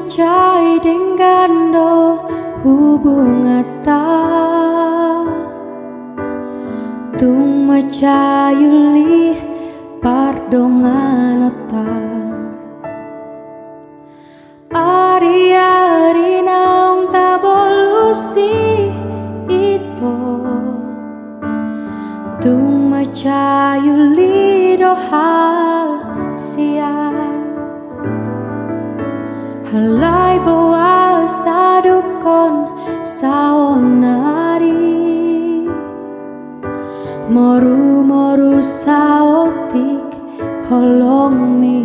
macai dengan do hubungan ta tung macai yuli pardongan ota ari-ari naung ta bolusi itu tung macai yuli doha sian halai bawa sadukon saonari moru-moru saotik holong mi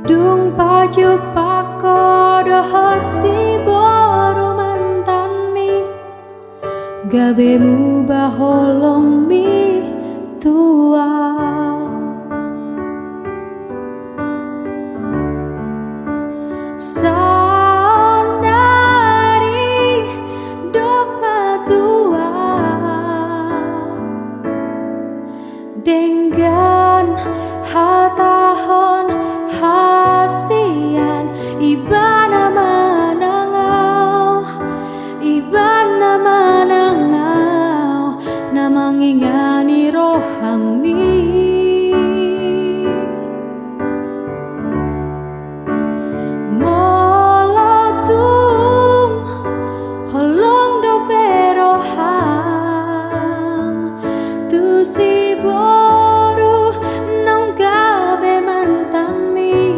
dung paju pako dohot si boru mantan mi gabemu baholong mi tua sonari dok matua dengan hatahon hasian ibana manangau ibana manangau namangingani rohami si boru nong gabe mantan mi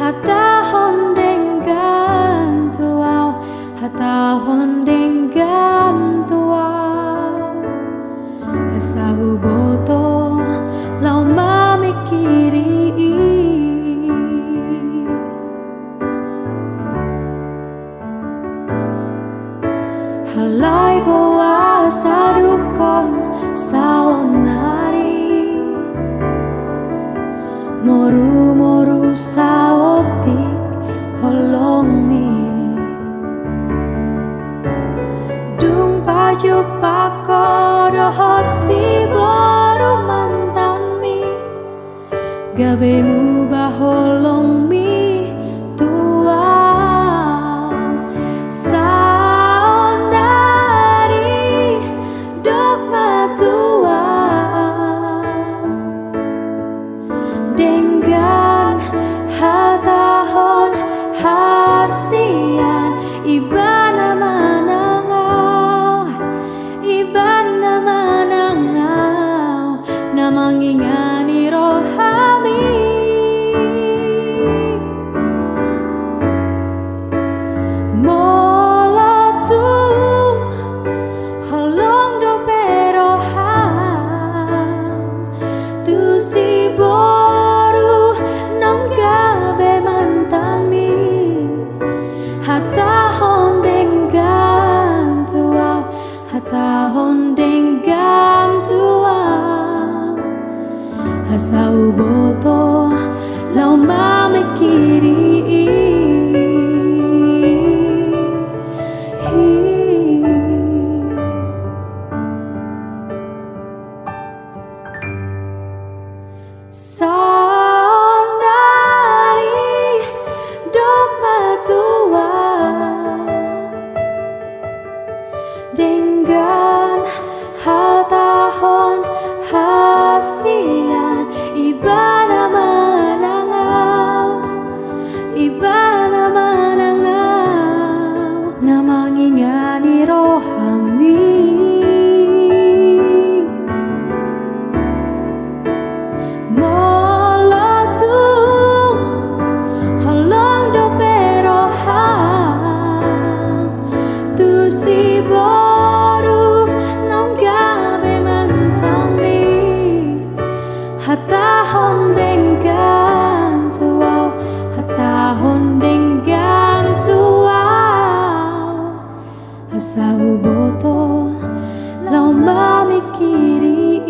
hatahon dengan tuau hatahon dengan tuau asahu boto lau mamikiri halai bawa sadukon saonari moru-moru saotik holong mi dung paju pako dohot si boru mantan mi gabemu baholong mi tua dengan hatahon hasian ibana manangau ibana manangau namangingani rohami molatung holong do peroham tu si hatahon dengan tuau hatahon dengan tuau hasau boto lau mamikiri sonari dok matua dengan hatahon hasian ibana manangau ibana manangau namangingani rohami molotung holong do peroham tu si hatahon dengan tuau hatahon dengan tuau asau boto lau mamikiri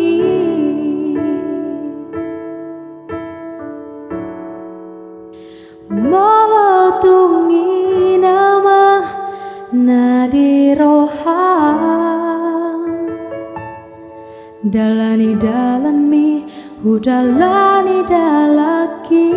molotungi nama nadiroham dalani dalan mi udalani dalaki